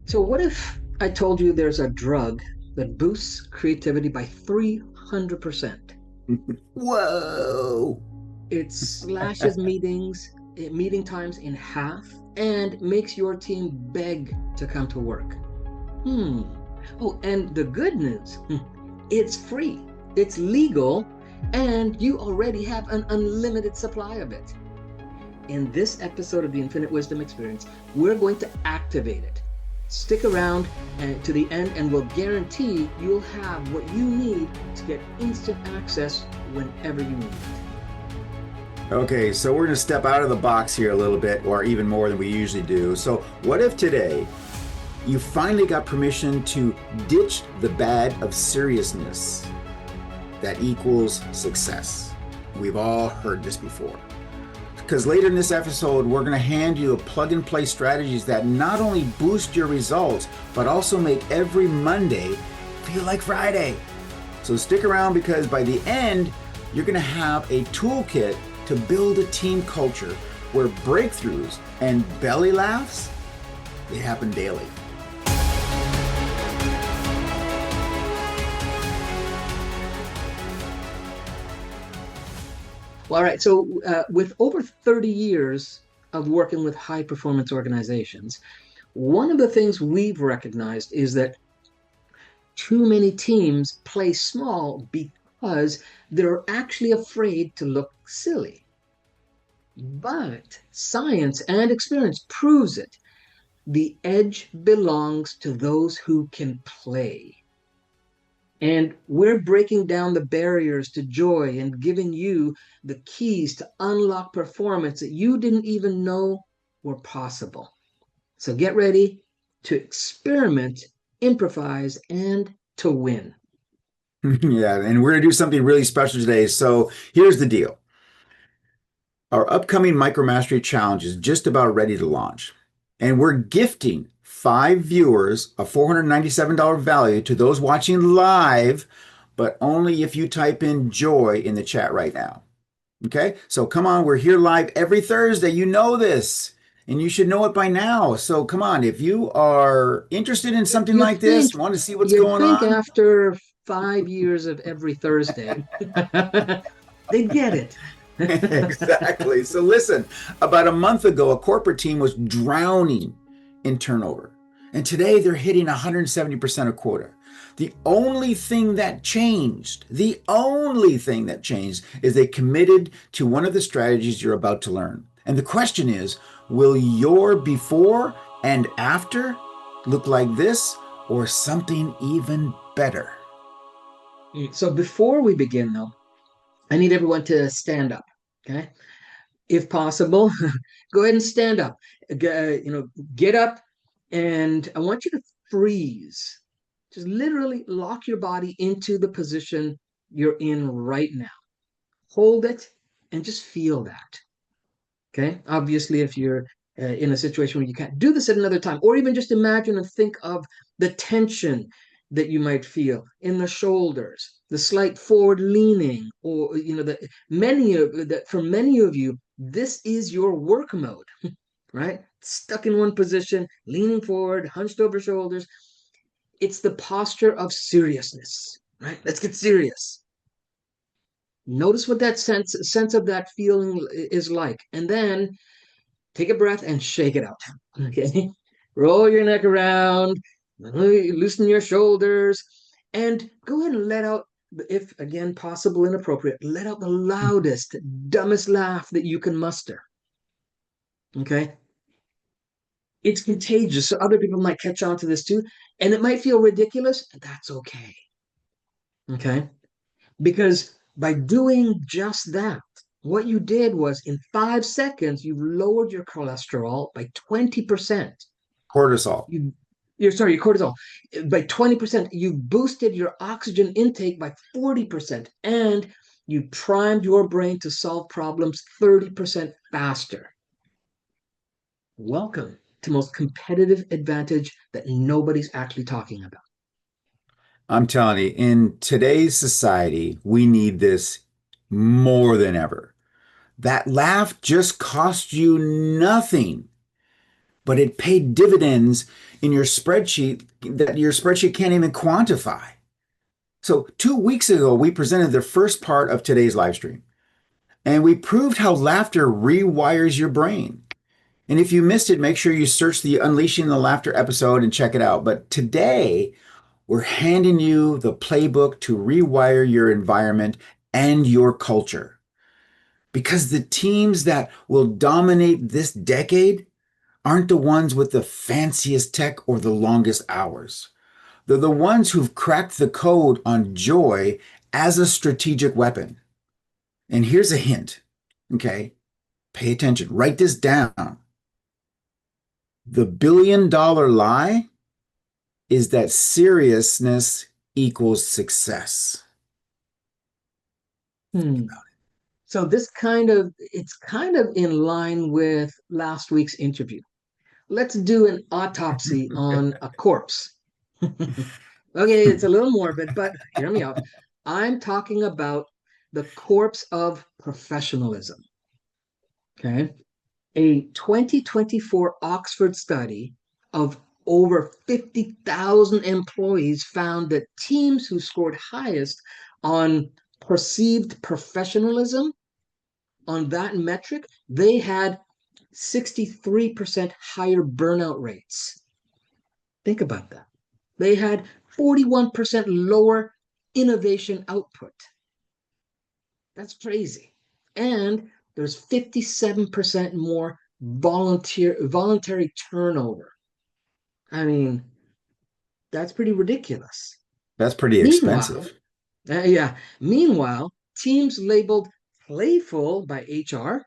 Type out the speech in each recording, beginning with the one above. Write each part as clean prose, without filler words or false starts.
So, what if I told you there's a drug that boosts creativity by 300%? Whoa. It slashes meeting times in half, and makes your team beg to come to work. Hmm. Oh, and the good news, it's free, it's legal, and you already have an unlimited supply of it. In this episode of the Infinite Wisdom Experience, we're going to activate it. Stick around to the end, and we'll guarantee you'll have what you need to get instant access whenever you need it. Okay, so we're going to step out of the box here a little bit, or even more than we usually do. So, what if today you finally got permission to ditch the bad of seriousness that equals success? We've all heard this before. Because later in this episode, we're going to hand you a plug and play strategies that not only boost your results, but also make every Monday feel like Friday. So stick around, because by the end, you're going to have a toolkit to build a team culture where breakthroughs and belly laughs, they happen daily. Well, all right. So, with over 30 years of working with high performance organizations, one of the things we've recognized is that too many teams play small because they're actually afraid to look silly. But science and experience proves it. The edge belongs to those who can play. And we're breaking down the barriers to joy and giving you the keys to unlock performance that you didn't even know were possible. So get ready to experiment, improvise, and to win. Yeah, and we're going to do something really special today. So here's the deal. Our upcoming MicroMastery Challenge is just about ready to launch. And we're gifting 5 viewers a $497 value to those watching live, but only if you type in joy in the chat right now. Okay? So come on, we're here live every Thursday. You know this, and you should know it by now. So come on, if you are interested in something You like this, think want to see what's you going think on, after 5 years of every Thursday, they get it. exactly. So listen, about a month ago, a corporate team was drowning in turnover. And today they're hitting 170% of quota. The only thing that changed is they committed to one of the strategies you're about to learn. And the question is, will your before and after look like this or something even better? So before we begin, though, I need everyone to stand up. Okay, if possible, go ahead and stand up. Get up, and I want you to freeze. Just literally lock your body into the position you're in right now. Hold it and just feel that. Okay. Obviously, if you're in a situation where you can't do this at another time, or even just imagine and think of the tension that you might feel in the shoulders, the slight forward leaning, or that for many of you, this is your work mode, right? Stuck in one position, leaning forward, hunched over shoulders. It's the posture of seriousness, right? Let's get serious. Notice what that sense of that feeling is like, and then take a breath and shake it out. Okay. Roll your neck around, loosen your shoulders, and go ahead and let out, if again possible and appropriate, let out the loudest, dumbest laugh that you can muster. Okay. It's contagious. So other people might catch on to this too. And it might feel ridiculous. That's okay. Okay. Because by doing just that, what you did was in 5 seconds, you've lowered your cholesterol by 20%. Cortisol. Your cortisol by 20%. You boosted your oxygen intake by 40%, and you primed your brain to solve problems 30% faster. Welcome to most competitive advantage that nobody's actually talking about. I'm telling you, in today's society, we need this more than ever. That laugh just cost you nothing. but it paid dividends in your spreadsheet that your spreadsheet can't even quantify. So 2 weeks ago, we presented the first part of today's live stream, and we proved how laughter rewires your brain. And if you missed it, make sure you search the Unleashing the Laughter episode and check it out. But today, we're handing you the playbook to rewire your environment and your culture. Because the teams that will dominate this decade aren't the ones with the fanciest tech or the longest hours. They're the ones who've cracked the code on joy as a strategic weapon. And here's a hint, okay? Pay attention. Write this down. The $1 billion lie is that seriousness equals success. Hmm. So it's kind of in line with last week's interview. Let's do an autopsy on a corpse. Okay, it's a little morbid, but hear me out. I'm talking about the corpse of professionalism. Okay. A 2024 Oxford study of over 50,000 employees found that teams who scored highest on perceived professionalism, on that metric, they had 63% higher burnout rates. Think about that. They had 41% lower innovation output. That's crazy. And there's 57% more voluntary turnover. I mean, that's pretty ridiculous. That's pretty Meanwhile, expensive. meanwhile, teams labeled playful by HR,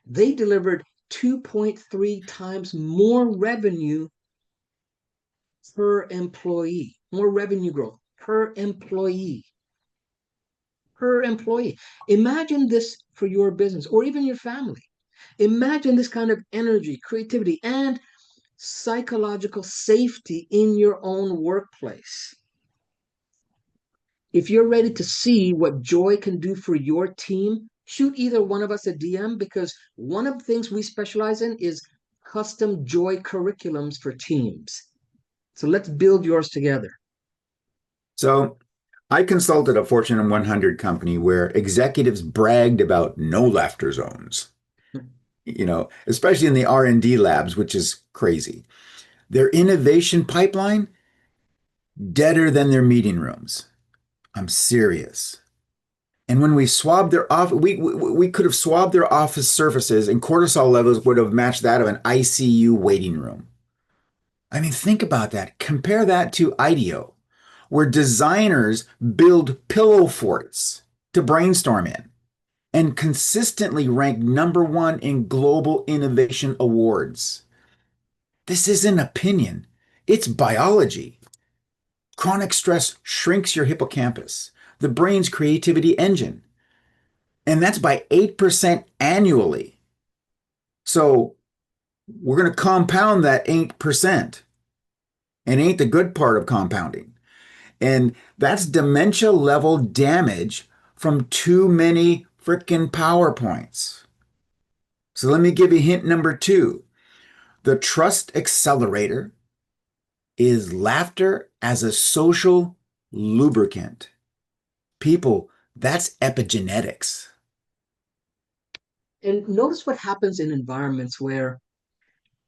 they delivered 2.3 times more revenue per employee, more revenue growth per employee. Per employee. Imagine this for your business or even your family. Imagine this kind of energy, creativity, and psychological safety in your own workplace. If you're ready to see what joy can do for your team, shoot either one of us a DM because one of the things we specialize in is custom joy curriculums for teams. So let's build yours together. So I consulted a Fortune 100 company where executives bragged about no laughter zones, especially in the R&D labs, which is crazy. Their innovation pipeline, deader than their meeting rooms. I'm serious. And when we swabbed their office, we could have swabbed their office surfaces and cortisol levels would have matched that of an ICU waiting room. I mean, think about that. Compare that to IDEO, where designers build pillow forts to brainstorm in and consistently rank #1 in global innovation awards. This isn't opinion, it's biology. Chronic stress shrinks your hippocampus, the brain's creativity engine, and that's by 8% annually. So we're going to compound that 8%. And ain't the good part of compounding. And that's dementia level damage from too many freaking PowerPoints. So let me give you hint number 2. The trust accelerator is laughter as a social lubricant. People, that's epigenetics. And notice what happens in environments where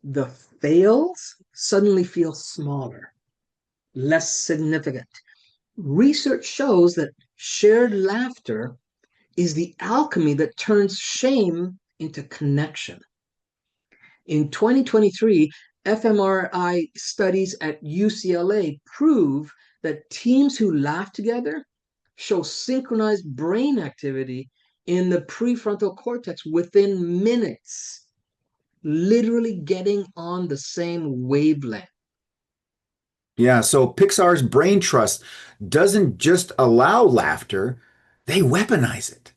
the fails suddenly feel smaller, less significant. Research shows that shared laughter is the alchemy that turns shame into connection. In 2023, fMRI studies at UCLA prove that teams who laugh together show synchronized brain activity in the prefrontal cortex within minutes, literally getting on the same wavelength. Yeah, so Pixar's brain trust doesn't just allow laughter, they weaponize it.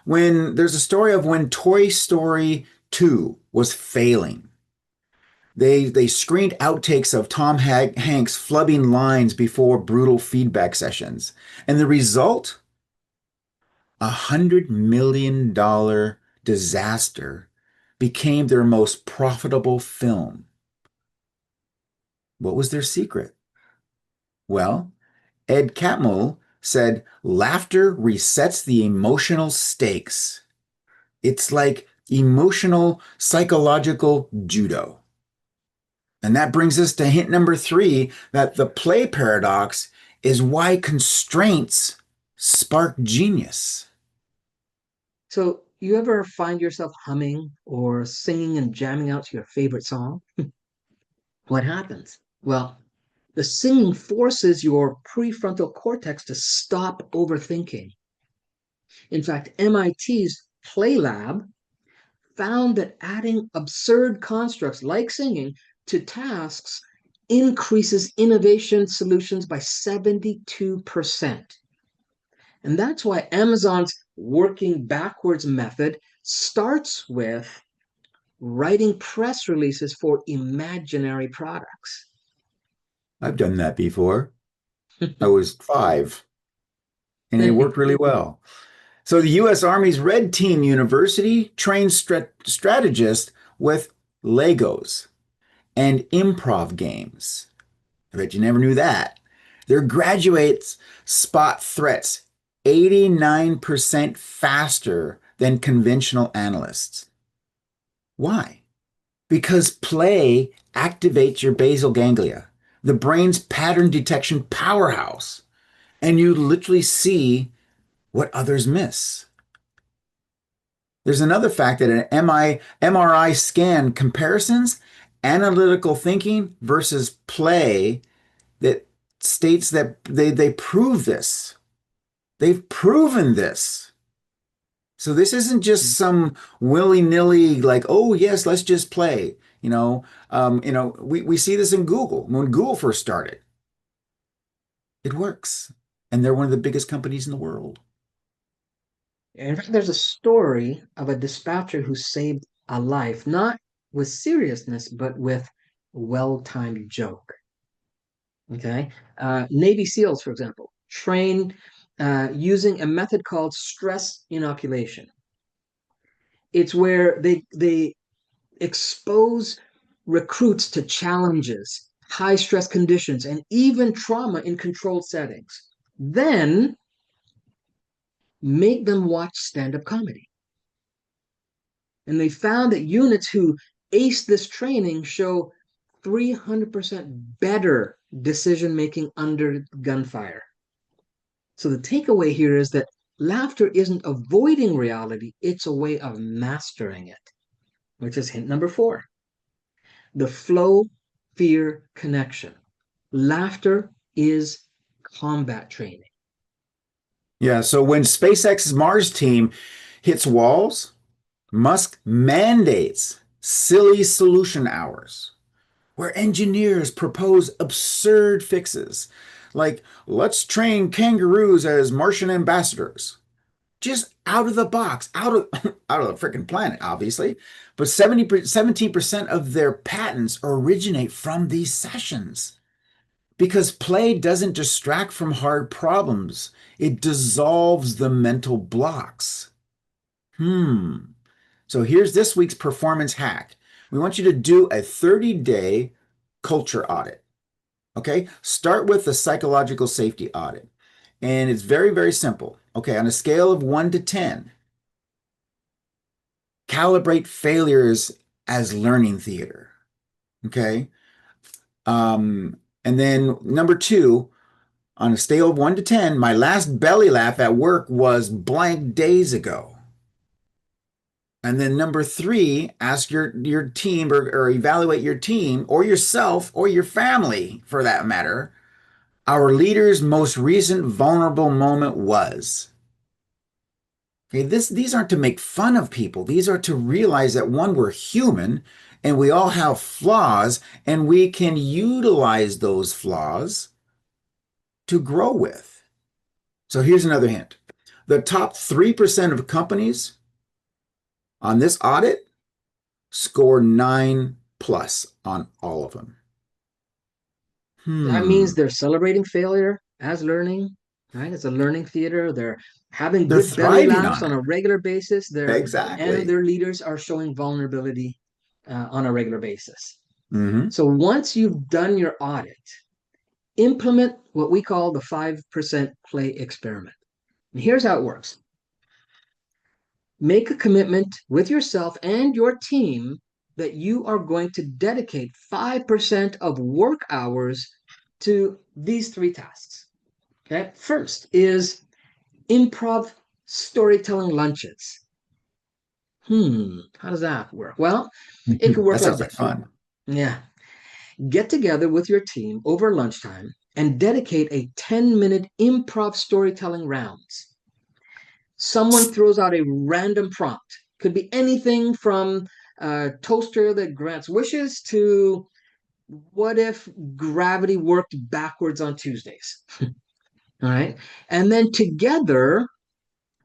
When there's a story of when Toy Story 2 was failing, they screened outtakes of Tom Hanks flubbing lines before brutal feedback sessions. And the result? $100 million disaster became their most profitable film. What was their secret? Well, Ed Catmull said laughter resets the emotional stakes. It's like emotional psychological judo. And that brings us to hint number three, that the play paradox is why constraints spark genius. So, you ever find yourself humming or singing and jamming out to your favorite song? What happens? Well, the singing forces your prefrontal cortex to stop overthinking. In fact, MIT's Play Lab found that adding absurd constructs like singing to tasks increases innovation solutions by 72%. And that's why Amazon's working backwards method starts with writing press releases for imaginary products. I've done that before. I was 5 and it worked really well. So the US Army's Red Team University trains strategists with Legos and improv games. I bet you never knew that. Their graduates spot threats 89% faster than conventional analysts. Why? Because play activates your basal ganglia, the brain's pattern detection powerhouse, and you literally see what others miss. There's another fact that an MRI scan comparisons analytical thinking versus play that states that they prove this. They've proven this. So this isn't just some willy-nilly like, oh yes, let's just play. We see this in Google. When Google first started, it works. And they're one of the biggest companies in the world. In fact, there's a story of a dispatcher who saved a life, not with seriousness, but with a well-timed joke. Okay. Navy SEALs, for example, train using a method called stress inoculation. It's where they expose recruits to challenges, high stress conditions, and even trauma in controlled settings. Then make them watch stand-up comedy. And they found that units who ace this training show 300% better decision making under gunfire. So the takeaway here is that laughter isn't avoiding reality, it's a way of mastering it, which is hint number 4. The flow fear connection. Laughter is combat training. Yeah, so when SpaceX's Mars team hits walls, Musk mandates silly solution hours where engineers propose absurd fixes like let's train kangaroos as Martian ambassadors. Just out of the box, out of out of the freaking planet, obviously. But 17% of their patents originate from these sessions because play doesn't distract from hard problems. It dissolves the mental blocks. So here's this week's performance hack. We want you to do a 30-day culture audit. Okay, start with the psychological safety audit. And it's very, very simple. Okay, on a scale of 1 to 10, calibrate failures as learning theater. Okay. And then number 2, on a scale of 1 to 10, my last belly laugh at work was blank days ago. And then number 3, ask your team or evaluate your team or yourself or your family for that matter. Our leader's most recent vulnerable moment was. Okay, these aren't to make fun of people. These are to realize that one, we're human and we all have flaws and we can utilize those flaws to grow with. So here's another hint. The top 3% of companies on this audit score 9+ on all of them. That means they're celebrating failure as learning, right? It's a learning theater. They're having They're good belly thriving laughs on on it. a regular basis. And Exactly. their leaders are showing vulnerability on a regular basis. Mm-hmm. So once you've done your audit, implement what we call the 5% play experiment. And here's how it works. Make a commitment with yourself and your team that you are going to dedicate 5% of work hours to these three tasks. Okay. First is improv storytelling lunches. How does that work? Well, it could That work like sounds like this. fun. Yeah. Get together with your team over lunchtime and dedicate a 10-minute improv storytelling rounds. Someone throws out a random prompt. Could be anything from a toaster that grants wishes to what if gravity worked backwards on Tuesdays? All right. And then together,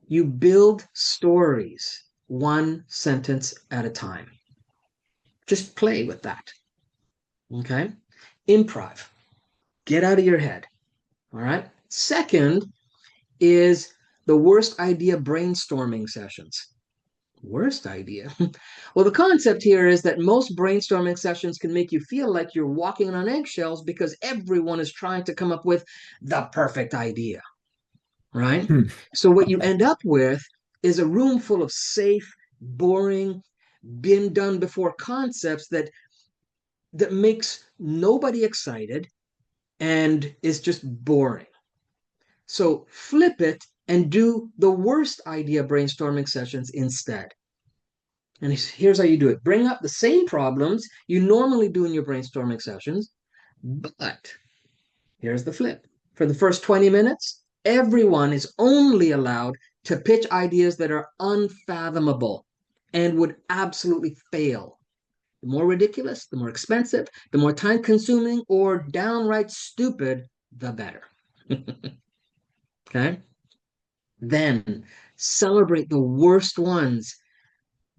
you build stories one sentence at a time. Just play with that. Okay. Improv. Get out of your head. All right. Second is the worst idea brainstorming sessions. Worst idea. Well, the concept here is that most brainstorming sessions can make you feel like you're walking on eggshells because everyone is trying to come up with the perfect idea, right? Hmm. So, what you end up with is a room full of safe, boring, been done before concepts that makes nobody excited and is just boring. So flip it and do the worst idea brainstorming sessions instead. And here's how you do it. Bring up the same problems you normally do in your brainstorming sessions, but here's the flip. For the first 20 minutes, everyone is only allowed to pitch ideas that are unfathomable and would absolutely fail. The more ridiculous, the more expensive, the more time consuming, or downright stupid, the better. Okay? Then celebrate the worst ones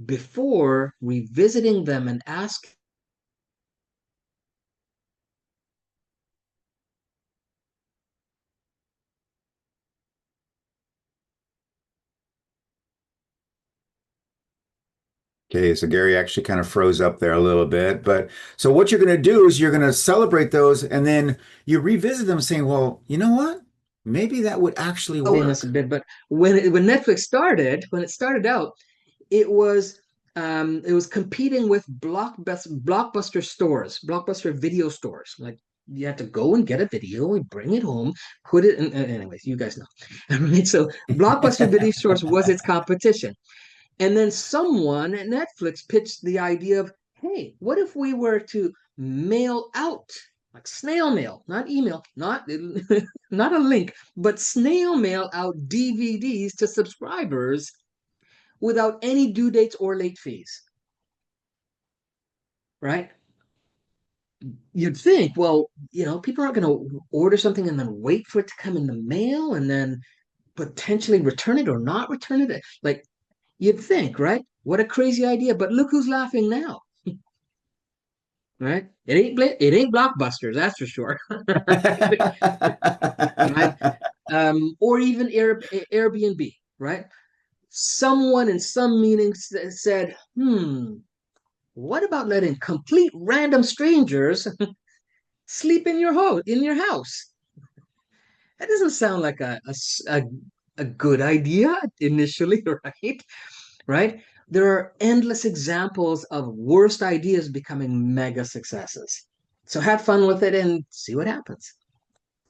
before revisiting them and ask. Okay, so Gary actually kind of froze up there a little bit. But so what you're going to do is you're going to celebrate those and then you revisit them saying, well, you know what? Maybe that would actually Famous a work. bit, but when Netflix started, when it started out, it was competing with blockbuster stores, blockbuster video stores. Like you had to go and get a video and bring it home, put it in. Anyways, you guys know, right? So blockbuster video stores was its competition. And then someone at Netflix pitched the idea of, hey, what if we were to mail out, like snail mail, not email, not not a link, but snail mail out DVDs to subscribers without any due dates or late fees, right? You'd think, well, people aren't going to order something and then wait for it to come in the mail and then potentially return it or not return it. Like you'd think, right? What a crazy idea. But look who's laughing now, right? It ain't blockbusters, that's for sure. Right? Or even Airbnb, right? Someone in some meeting said, what about letting complete random strangers sleep in your house? That doesn't sound like a good idea initially, right? Right? There are endless examples of worst ideas becoming mega successes. So have fun with it and see what happens.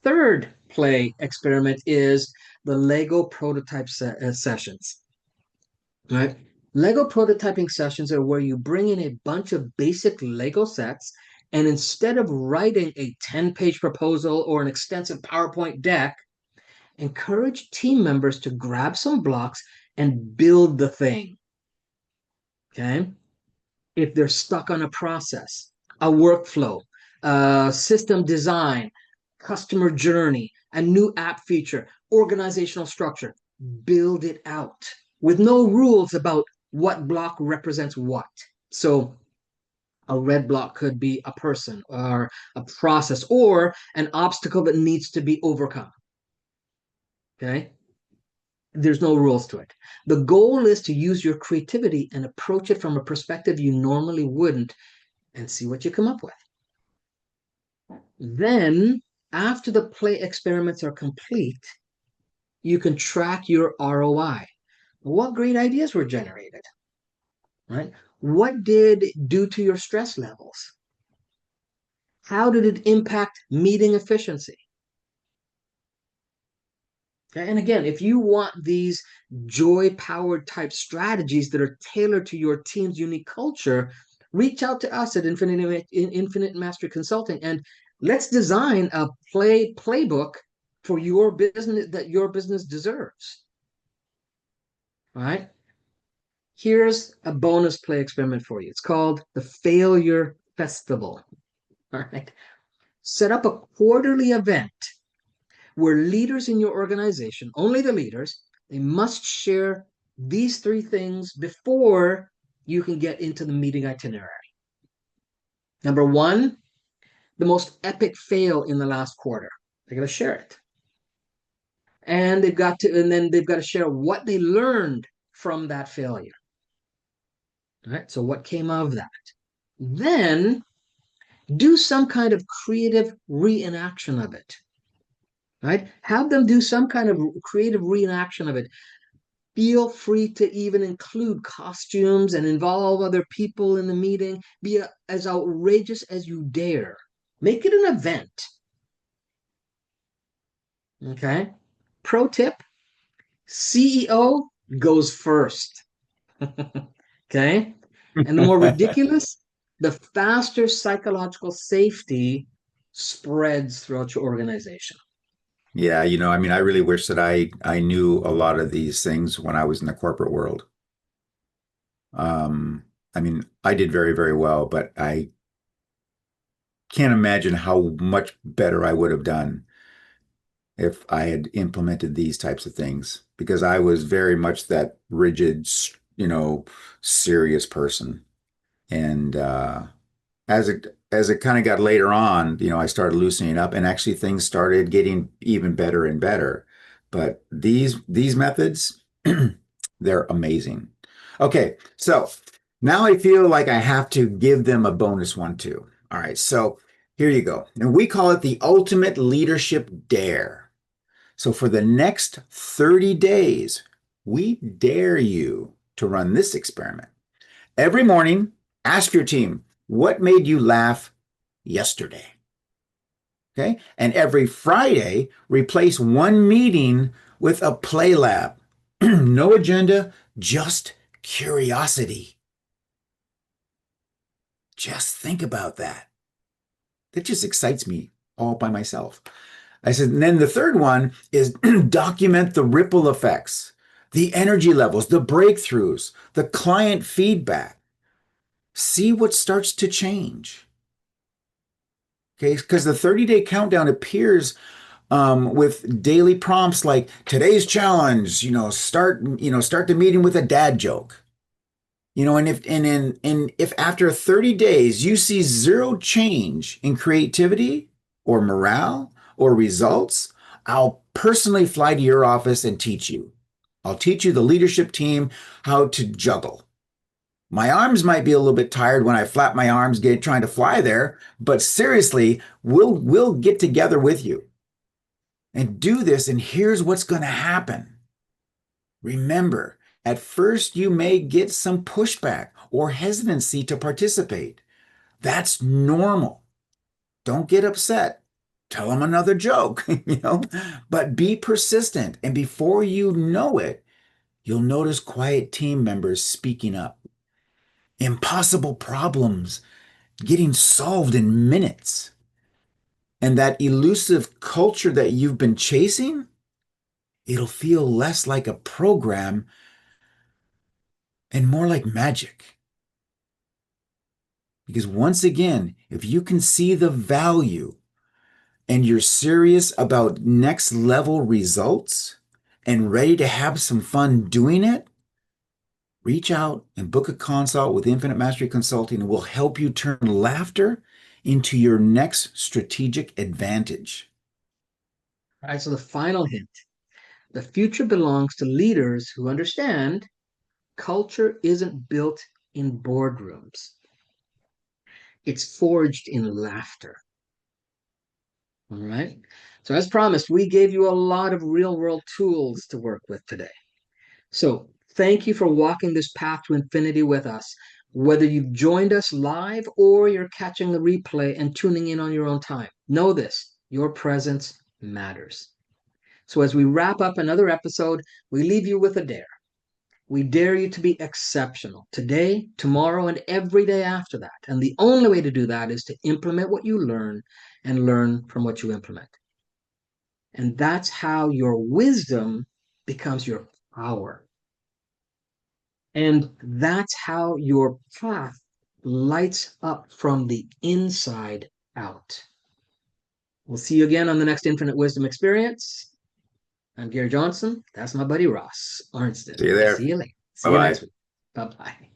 Third play experiment is the Lego prototype sessions, right? Lego prototyping sessions are where you bring in a bunch of basic Lego sets, and instead of writing a 10-page proposal or an extensive PowerPoint deck, encourage team members to grab some blocks and build the thing. Okay. If they're stuck on a process, a workflow, system design, customer journey, a new app feature, organizational structure, build it out with no rules about what block represents what. So a red block could be a person or a process or an obstacle that needs to be overcome. Okay. There's no rules to it. The goal is to use your creativity and approach it from a perspective you normally wouldn't, and see what you come up with. Then, after the play experiments are complete, you can track your ROI. What great ideas were generated, right? What did it do to your stress levels? How did it impact meeting efficiency? Okay? And again, if you want these joy powered type strategies that are tailored to your team's unique culture, reach out to us at Infinite Mastery Consulting and let's design a playbook for your business that your business deserves. All right. Here's a bonus play experiment for you. It's called the Failure Festival. All right. Set up a quarterly event where leaders in your organization, only the leaders, they must share these three things before you can get into the meeting itinerary. Number one, the most epic fail in the last quarter. They're going to share it. And then they've got to share what they learned from that failure. All right. So what came of that? Then do some kind of creative reenaction of it. Right? Have them do some kind of creative reenaction of it. Feel free to even include costumes and involve other people in the meeting. Be as outrageous as you dare. Make it an event. Okay. Pro tip: CEO goes first. Okay. And the more ridiculous, the faster psychological safety spreads throughout your organization. Yeah, I mean, I really wish that I knew a lot of these things when I was in the corporate world. Um, I mean, I did very, very well, but I can't imagine how much better I would have done if I had implemented these types of things because I was very much that rigid, serious person. And as it kind of got later on, I started loosening up and actually things started getting even better and better. But these methods, they're amazing. Okay, so now I feel like I have to give them a bonus one too. All right, so here you go. And we call it the ultimate leadership dare. So for the next 30 days, we dare you to run this experiment. Every morning, ask your team, what made you laugh yesterday? Okay. And every Friday, replace one meeting with a play lab. No agenda, just curiosity. Just think about that. That just excites me all by myself. I said, and then the third one is document the ripple effects, the energy levels, the breakthroughs, the client feedback. See what starts to change. Okay, because the 30-day countdown appears with daily prompts like today's challenge, start the meeting with a dad joke. And if after 30 days you see zero change in creativity or morale or results, I'll personally fly to your office and teach you. I'll teach you the leadership team how to juggle. My arms might be a little bit tired when I flap my arms trying to fly there, but seriously, we'll get together with you and do this, and here's what's going to happen. Remember, at first you may get some pushback or hesitancy to participate. That's normal. Don't get upset. Tell them another joke, but be persistent. And before you know it, you'll notice quiet team members speaking up. Impossible problems getting solved in minutes. And that elusive culture that you've been chasing, it'll feel less like a program and more like magic. Because once again, if you can see the value and you're serious about next level results and ready to have some fun doing it, reach out and book a consult with Infinite Mastery Consulting and we'll help you turn laughter into your next strategic advantage. All right. So the final hint: the future belongs to leaders who understand culture isn't built in boardrooms. It's forged in laughter. All right. So, as promised, we gave you a lot of real world tools to work with today. So, thank you for walking this path to infinity with us. Whether you've joined us live or you're catching the replay and tuning in on your own time, know this: your presence matters. So, as we wrap up another episode, we leave you with a dare. We dare you to be exceptional today, tomorrow, and every day after that. And the only way to do that is to implement what you learn and learn from what you implement. And that's how your wisdom becomes your power. And that's how your path lights up from the inside out. We'll see you again on the next Infinite Wisdom Experience. I'm Gary Johnson. That's my buddy Ross See Arnston. you We'll there. see you later. Bye See you bye. next week. Bye bye.